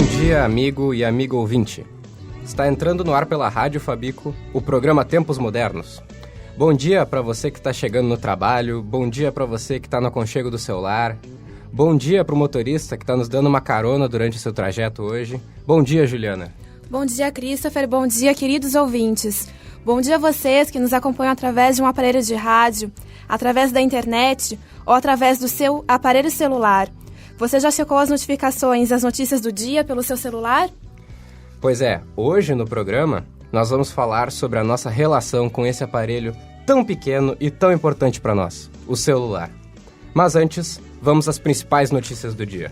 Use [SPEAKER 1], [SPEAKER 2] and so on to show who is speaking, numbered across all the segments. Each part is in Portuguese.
[SPEAKER 1] dia, amigo e amigo ouvinte. Está entrando no ar pela Rádio Fabico o programa Tempos Modernos. Bom dia para você que está chegando no trabalho, bom dia para você que está no aconchego do celular, bom dia para o motorista que está nos dando uma carona durante o seu trajeto hoje. Bom dia, Juliana.
[SPEAKER 2] Bom dia, Christopher. Bom dia, queridos ouvintes. Bom dia a vocês que nos acompanham através de um aparelho de rádio, através da internet ou através do seu aparelho celular. Você já checou as notificações e as notícias do dia pelo seu celular?
[SPEAKER 1] Pois é, hoje no programa nós vamos falar sobre a nossa relação com esse aparelho tão pequeno e tão importante para nós, o celular. Mas antes, vamos às principais notícias do dia.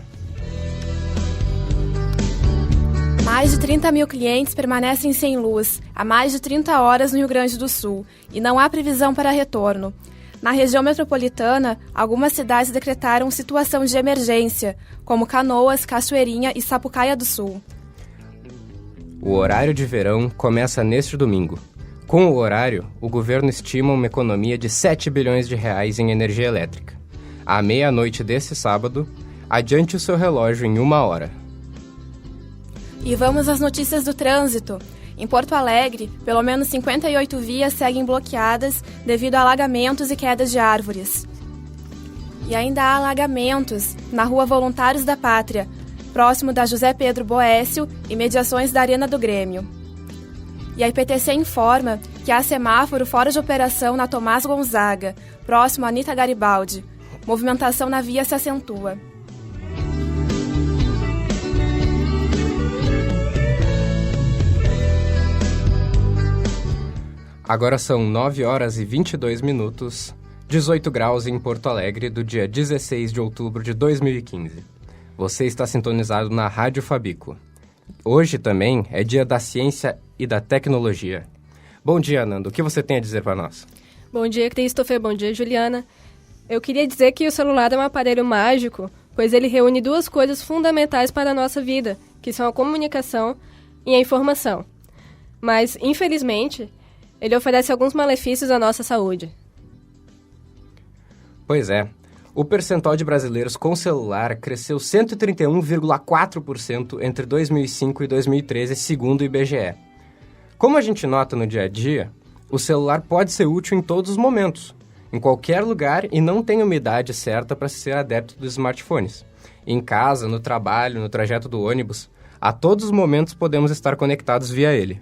[SPEAKER 2] Mais de 30 mil clientes permanecem sem luz há mais de 30 horas no Rio Grande do Sul e não há previsão para retorno. Na região metropolitana, algumas cidades decretaram situação de emergência, como Canoas, Cachoeirinha e Sapucaia do Sul.
[SPEAKER 1] O horário de verão começa neste domingo. Com o horário, o governo estima uma economia de 7 bilhões de reais em energia elétrica. À meia-noite desse sábado, adiante o seu relógio em 1 hora.
[SPEAKER 2] E vamos às notícias do trânsito. Em Porto Alegre, pelo menos 58 vias seguem bloqueadas devido a alagamentos e quedas de árvores. E ainda há alagamentos na Rua Voluntários da Pátria, próximo da José Pedro Boécio e mediações da Arena do Grêmio. E a IPTC informa que há semáforo fora de operação na Tomás Gonzaga, próximo a Anita Garibaldi. Movimentação na via se acentua.
[SPEAKER 1] Agora são 9 horas e 22 minutos, 18 graus em Porto Alegre, do dia 16 de outubro de 2015. Você está sintonizado na Rádio Fabico. Hoje também é dia da ciência e da tecnologia. Bom dia, Nando. O que você tem a dizer para nós?
[SPEAKER 3] Bom dia, Christopher. Bom dia, Juliana. Eu queria dizer que o celular é um aparelho mágico, pois ele reúne duas coisas fundamentais para a nossa vida, que são a comunicação e a informação. Mas, infelizmente, ele oferece alguns malefícios à nossa saúde.
[SPEAKER 1] Pois é. O percentual de brasileiros com celular cresceu 131,4% entre 2005 e 2013, segundo o IBGE. Como a gente nota no dia a dia, o celular pode ser útil em todos os momentos, em qualquer lugar, e não tem uma idade certa para ser adepto dos smartphones. Em casa, no trabalho, no trajeto do ônibus, a todos os momentos podemos estar conectados via ele.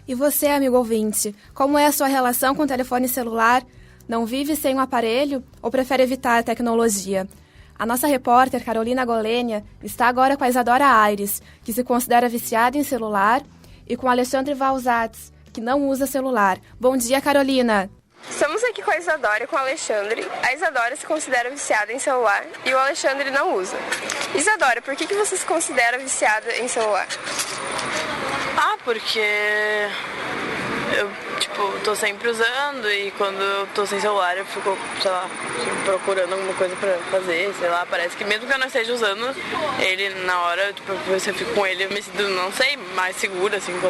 [SPEAKER 2] E você, amigo ouvinte, como é a sua relação com o telefone celular? Não vive sem um aparelho ou prefere evitar a tecnologia? A nossa repórter, Carolina Golenia, está agora com a Isadora Aires, que se considera viciada em celular, e com Alexandre Valzatz, que não usa celular. Bom dia, Carolina!
[SPEAKER 4] Estamos aqui com a Isadora e com o Alexandre. A Isadora se considera viciada em celular e o Alexandre não usa. Isadora, por que você se considera viciada em celular?
[SPEAKER 5] Porque eu, tô sempre usando e quando eu tô sem celular eu fico, procurando alguma coisa pra fazer, parece que mesmo que eu não esteja usando ele na hora, você fica com ele, eu me sinto, não sei, mais segura, assim, com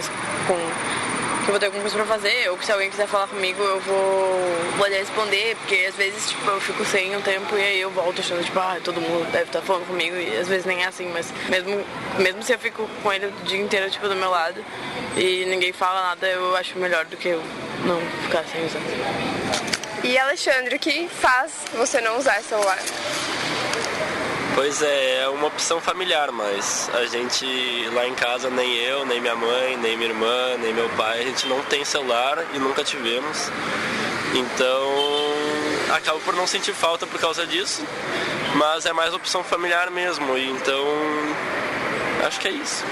[SPEAKER 5] que eu vou ter alguma coisa pra fazer, ou que se alguém quiser falar comigo eu vou poder responder, porque às vezes, eu fico sem um tempo e aí eu volto achando, todo mundo deve estar falando comigo, e às vezes nem é assim, mas mesmo se eu fico com ele o dia inteiro, do meu lado, e ninguém fala nada, eu acho melhor do que eu não ficar sem usar.
[SPEAKER 4] E Alexandre, o que faz você não usar celular?
[SPEAKER 6] Pois é uma opção familiar, mas a gente lá em casa, nem eu, nem minha mãe, nem minha irmã, nem meu pai, a gente não tem celular e nunca tivemos. Então, acabo por não sentir falta por causa disso, mas é mais opção familiar mesmo, e então acho que é isso.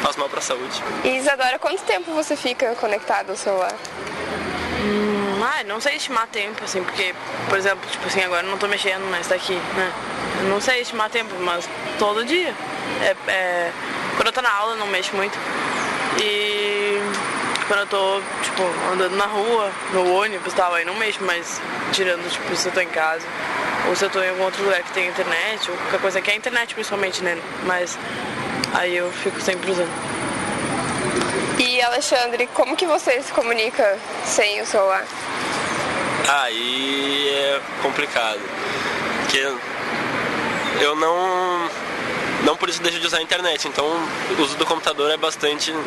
[SPEAKER 6] Faz mal pra saúde.
[SPEAKER 4] E Isadora, quanto tempo você fica conectado ao celular?
[SPEAKER 5] Não sei estimar tempo, assim, porque, por exemplo, agora eu não tô mexendo, mas tá aqui, né? Eu não sei estimar tempo, mas todo dia. Quando eu tô na aula, eu não mexo muito. E quando eu tô, andando na rua, no ônibus e tal, aí não mexo, mas tirando, se eu tô em casa, ou se eu tô em algum outro lugar que tem internet, ou qualquer coisa que é internet, principalmente, né? Mas aí eu fico sempre usando.
[SPEAKER 4] E Alexandre, como que você se comunica sem o celular?
[SPEAKER 6] Aí é complicado, porque eu não não por isso deixo de usar a internet. Então, o uso do computador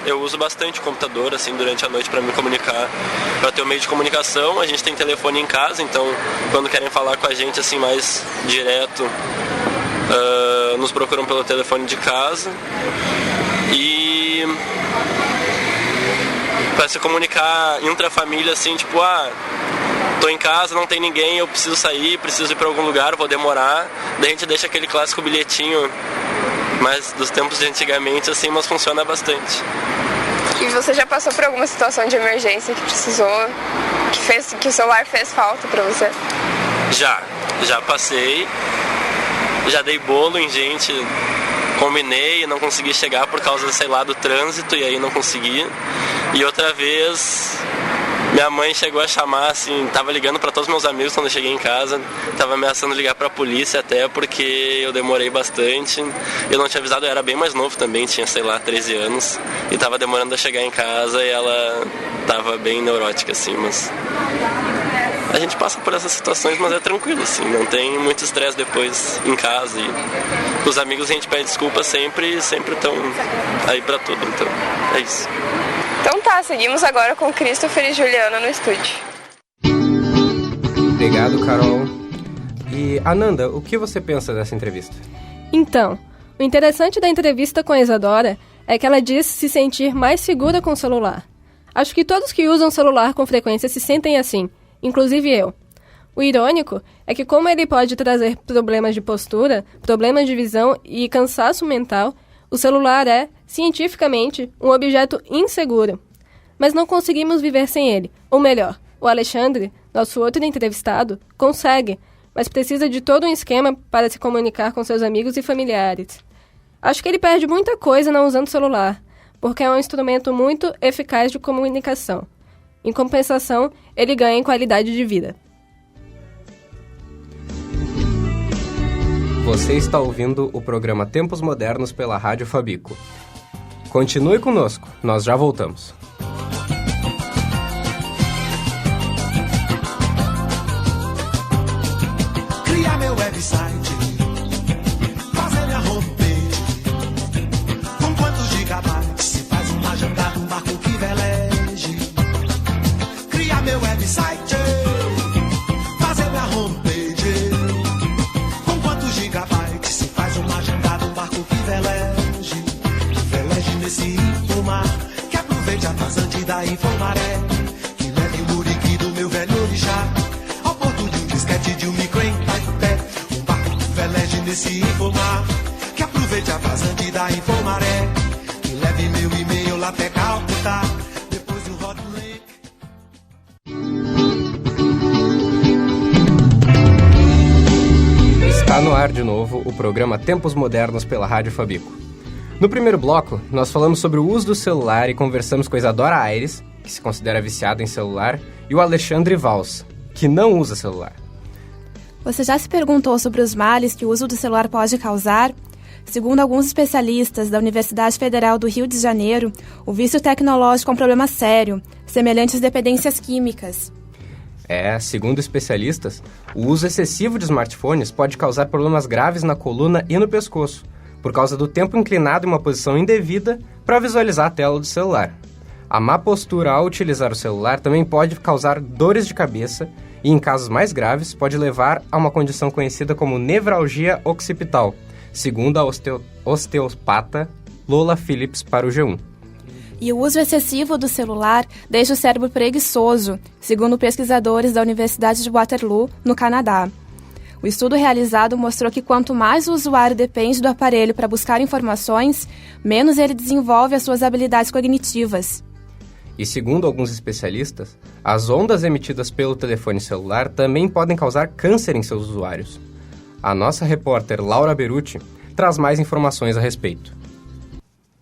[SPEAKER 6] eu uso bastante o computador, assim, durante a noite para me comunicar, para ter um meio de comunicação. A gente tem telefone em casa, então, quando querem falar com a gente, assim, mais direto, nos procuram pelo telefone de casa. E para se comunicar intra-família, assim, tipo, tô em casa, não tem ninguém, eu preciso sair, preciso ir para algum lugar, vou demorar. Daí a gente deixa aquele clássico bilhetinho, mas dos tempos de antigamente, assim, mas funciona bastante.
[SPEAKER 4] E você já passou por alguma situação de emergência que precisou, que o celular fez falta para você? Já passei, já dei bolo em gente, combinei e não consegui chegar por causa, sei lá, do trânsito, e aí não consegui. E outra vez, minha mãe chegou a chamar, assim, tava ligando para todos os meus amigos quando eu cheguei em casa, tava ameaçando ligar pra polícia até porque eu demorei bastante. Eu não tinha avisado, eu era bem mais novo também, tinha, sei lá, 13 anos, e tava demorando a chegar em casa e ela tava bem neurótica, assim, mas a gente passa por essas situações, mas é tranquilo, assim, não tem muito estresse depois em casa. E os amigos a gente pede desculpa sempre estão aí pra tudo, então é isso. Então tá, seguimos agora com Christopher e Juliana no estúdio.
[SPEAKER 1] Obrigado, Carol. E, Ananda, o que você pensa dessa entrevista?
[SPEAKER 3] Então, o interessante da entrevista com a Isadora é que ela diz se sentir mais segura com o celular. Acho que todos que usam celular com frequência se sentem assim, inclusive eu. O irônico é que como ele pode trazer problemas de postura, problemas de visão e cansaço mental, o celular é, cientificamente, um objeto inseguro. Mas não conseguimos viver sem ele. Ou melhor, o Alexandre, nosso outro entrevistado, consegue, mas precisa de todo um esquema para se comunicar com seus amigos e familiares. Acho que ele perde muita coisa não usando o celular, porque é um instrumento muito eficaz de comunicação. Em compensação, ele ganha em qualidade de vida.
[SPEAKER 1] Você está ouvindo o programa Tempos Modernos pela Rádio Fabico. Continue conosco, nós já voltamos.
[SPEAKER 7] Criar meu website, fazer minha homepage, com quantos gigabytes se faz uma jangada, um barco que veleje. Criar meu website, fazer minha homepage, com quantos gigabytes se faz uma jangada, um barco que veleje. Veleje nesse mar, que aproveite a vazante da Infomaré, que leve o muriqui do meu velho orixá ao porto de um disquete de um micro em Taipé. Um barco que veleje nesse Infomar, que aproveite a vazante da Infomaré, que leve meu e-mail lá até Calcutá, depois do Hot Link.
[SPEAKER 1] Está no ar de novo o programa Tempos Modernos pela Rádio Fabico. No primeiro bloco, nós falamos sobre o uso do celular e conversamos com a Isadora Aires, que se considera viciada em celular, e o Alexandre Valls, que não usa celular.
[SPEAKER 2] Você já se perguntou sobre os males que o uso do celular pode causar? Segundo alguns especialistas da Universidade Federal do Rio de Janeiro, o vício tecnológico é um problema sério, semelhante às dependências químicas.
[SPEAKER 1] Segundo especialistas, o uso excessivo de smartphones pode causar problemas graves na coluna e no pescoço, por causa do tempo inclinado em uma posição indevida para visualizar a tela do celular. A má postura ao utilizar o celular também pode causar dores de cabeça e, em casos mais graves, pode levar a uma condição conhecida como nevralgia occipital, segundo a osteopata Lola Phillips para o G1.
[SPEAKER 2] E o uso excessivo do celular deixa o cérebro preguiçoso, segundo pesquisadores da Universidade de Waterloo, no Canadá. O estudo realizado mostrou que quanto mais o usuário depende do aparelho para buscar informações, menos ele desenvolve as suas habilidades cognitivas.
[SPEAKER 1] E segundo alguns especialistas, as ondas emitidas pelo telefone celular também podem causar câncer em seus usuários. A nossa repórter Laura Beruti traz mais informações a respeito.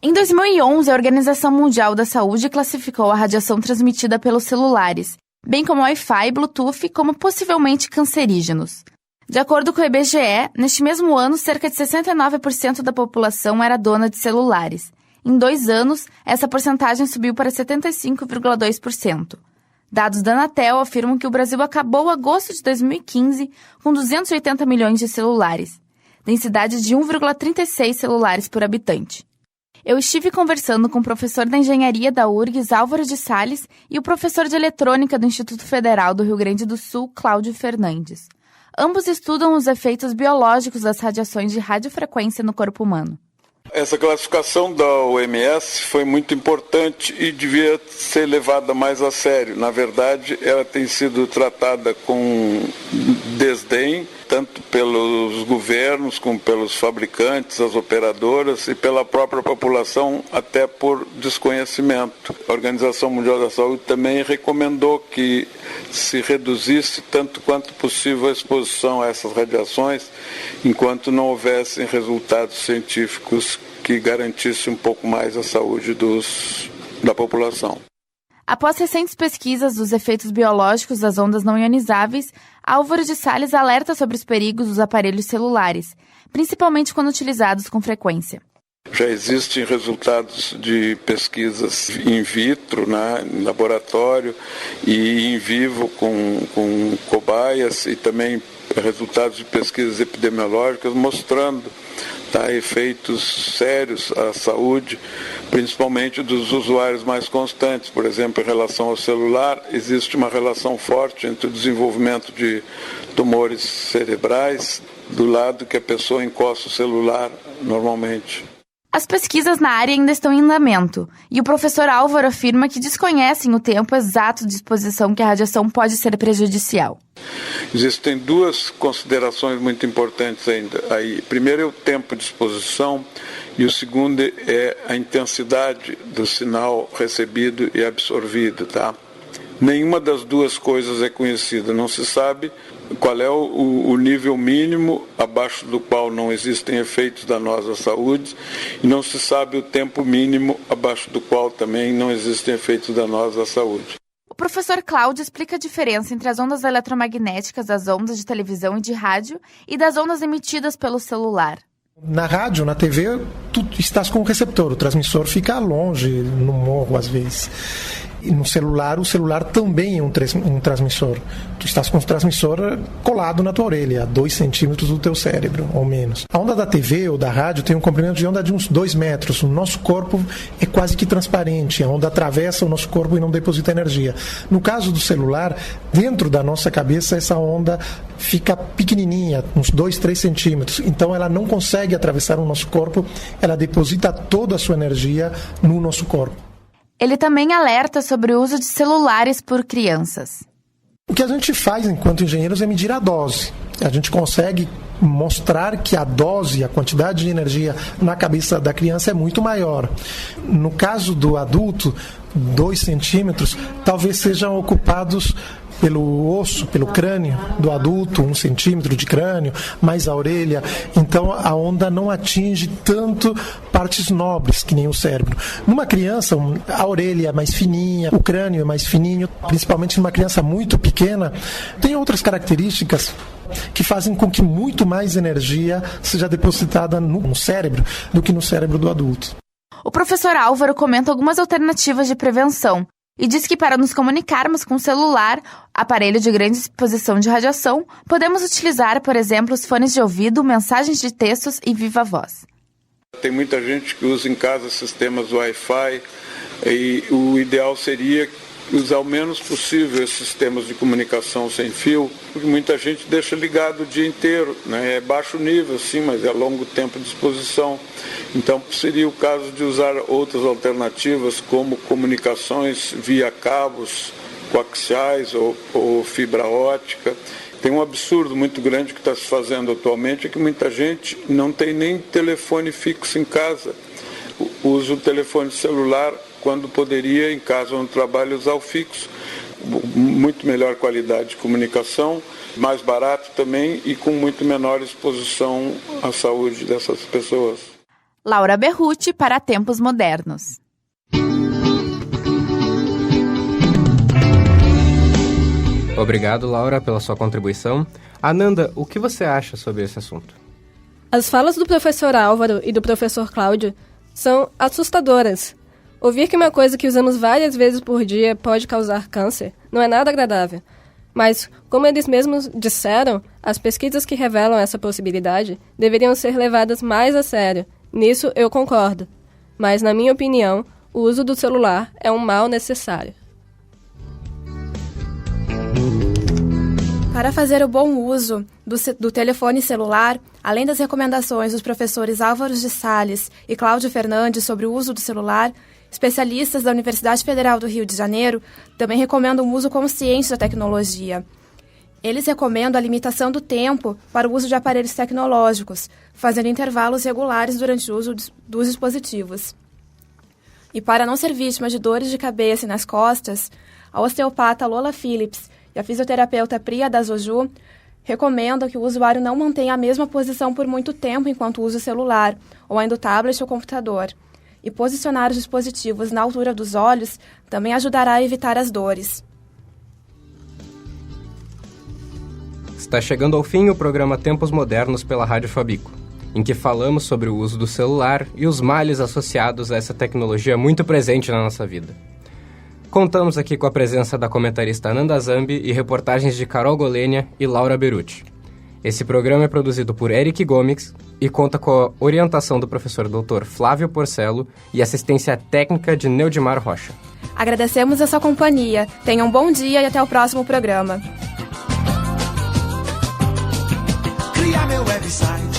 [SPEAKER 8] Em 2011, a Organização Mundial da Saúde classificou a radiação transmitida pelos celulares, bem como Wi-Fi e Bluetooth, como possivelmente cancerígenos. De acordo com o IBGE, neste mesmo ano, cerca de 69% da população era dona de celulares. Em 2 anos, essa porcentagem subiu para 75,2%. Dados da Anatel afirmam que o Brasil acabou agosto de 2015 com 280 milhões de celulares. densidade de 1,36 celulares por habitante. Eu estive conversando com o professor da engenharia da URGS, Álvaro de Sales, e o professor de eletrônica do Instituto Federal do Rio Grande do Sul, Cláudio Fernandes. Ambos estudam os efeitos biológicos das radiações de radiofrequência no corpo humano.
[SPEAKER 9] Essa classificação da OMS foi muito importante e devia ser levada mais a sério. Na verdade, ela tem sido tratada com desdém, tanto pelos governos como pelos fabricantes, as operadoras e pela própria população, até por desconhecimento. A Organização Mundial da Saúde também recomendou que se reduzisse tanto quanto possível a exposição a essas radiações, enquanto não houvessem resultados científicos que garantissem um pouco mais a saúde da população.
[SPEAKER 8] Após recentes pesquisas dos efeitos biológicos das ondas não ionizáveis, Álvaro de Sales alerta sobre os perigos dos aparelhos celulares, principalmente quando utilizados com frequência.
[SPEAKER 9] Já existem resultados de pesquisas in vitro, em laboratório e em vivo com cobaias e também resultados de pesquisas epidemiológicas mostrando efeitos sérios à saúde, principalmente dos usuários mais constantes. Por exemplo, em relação ao celular, existe uma relação forte entre o desenvolvimento de tumores cerebrais do lado que a pessoa encosta o celular normalmente.
[SPEAKER 8] As pesquisas na área ainda estão em andamento, e o professor Álvaro afirma que desconhecem o tempo exato de exposição que a radiação pode ser prejudicial.
[SPEAKER 9] Existem duas considerações muito importantes ainda. Primeiro é o tempo de exposição e o segundo é a intensidade do sinal recebido e absorvido. Nenhuma das duas coisas é conhecida, não se sabe qual é o nível mínimo abaixo do qual não existem efeitos danosos à saúde e não se sabe o tempo mínimo abaixo do qual também não existem efeitos danosos à saúde.
[SPEAKER 8] O professor Cláudio explica a diferença entre as ondas eletromagnéticas das ondas de televisão e de rádio e das ondas emitidas pelo celular.
[SPEAKER 10] Na rádio, na TV, tu estás com o receptor, o transmissor fica longe, no morro às vezes. E no celular, o celular também é um transmissor. Tu estás com o transmissor colado na tua orelha, a 2 centímetros do teu cérebro, ou menos. A onda da TV ou da rádio tem um comprimento de onda de uns 2 metros. O nosso corpo é quase que transparente. A onda atravessa o nosso corpo e não deposita energia. No caso do celular, dentro da nossa cabeça, essa onda fica pequenininha, uns 2, 3 centímetros. Então ela não consegue atravessar o nosso corpo, ela deposita toda a sua energia no nosso corpo.
[SPEAKER 8] Ele também alerta sobre o uso de celulares por crianças.
[SPEAKER 10] O que a gente faz enquanto engenheiros é medir a dose. A gente consegue mostrar que a dose, a quantidade de energia na cabeça da criança é muito maior. No caso do adulto, 2 centímetros talvez sejam ocupados pelo osso, pelo crânio do adulto, 1 centímetro de crânio, mais a orelha. Então a onda não atinge tanto partes nobres, que nem o cérebro. Numa criança, a orelha é mais fininha, o crânio é mais fininho, principalmente numa criança muito pequena. Tem outras características que fazem com que muito mais energia seja depositada no cérebro do que no cérebro do adulto.
[SPEAKER 8] O professor Álvaro comenta algumas alternativas de prevenção e diz que para nos comunicarmos com o celular, aparelho de grande exposição de radiação, podemos utilizar, por exemplo, os fones de ouvido, mensagens de textos e viva voz.
[SPEAKER 9] Tem muita gente que usa em casa sistemas Wi-Fi e o ideal seria usar o menos possível esses sistemas de comunicação sem fio, porque muita gente deixa ligado o dia inteiro, É baixo nível, sim, mas é longo tempo de exposição. Então seria o caso de usar outras alternativas, como comunicações via cabos coaxiais ou fibra ótica. Tem um absurdo muito grande que está se fazendo atualmente, é que muita gente não tem nem telefone fixo em casa. Usa o telefone celular quando poderia, em casa onde trabalha, usar o fixo. Muito melhor qualidade de comunicação, mais barato também e com muito menor exposição à saúde dessas pessoas.
[SPEAKER 8] Laura Berruti para Tempos Modernos.
[SPEAKER 1] Obrigado, Laura, pela sua contribuição. Ananda, o que você acha sobre esse assunto?
[SPEAKER 3] As falas do professor Álvaro e do professor Cláudio são assustadoras. Ouvir que uma coisa que usamos várias vezes por dia pode causar câncer não é nada agradável. Mas, como eles mesmos disseram, as pesquisas que revelam essa possibilidade deveriam ser levadas mais a sério. Nisso eu concordo. Mas, na minha opinião, o uso do celular é um mal necessário.
[SPEAKER 2] Para fazer o bom uso do telefone celular, além das recomendações dos professores Álvaro de Salles e Cláudio Fernandes sobre o uso do celular, especialistas da Universidade Federal do Rio de Janeiro também recomendam o uso consciente da tecnologia. Eles recomendam a limitação do tempo para o uso de aparelhos tecnológicos, fazendo intervalos regulares durante o uso dos dispositivos. E para não ser vítima de dores de cabeça e nas costas, a osteopata Lola Phillips e a fisioterapeuta Priya Dasoju recomendam que o usuário não mantenha a mesma posição por muito tempo enquanto usa o celular, ou ainda o tablet ou computador. E posicionar os dispositivos na altura dos olhos também ajudará a evitar as dores.
[SPEAKER 1] Está chegando ao fim o programa Tempos Modernos pela Rádio Fabico, em que falamos sobre o uso do celular e os males associados a essa tecnologia muito presente na nossa vida. Contamos aqui com a presença da comentarista Ananda Zambi e reportagens de Carol Golenia e Laura Beruti. Esse programa é produzido por Eric Gomes e conta com a orientação do professor Dr. Flávio Porcelo e assistência técnica de Neudimar Rocha.
[SPEAKER 2] Agradecemos a sua companhia. Tenha um bom dia e até o próximo programa.
[SPEAKER 7] Cria meu website.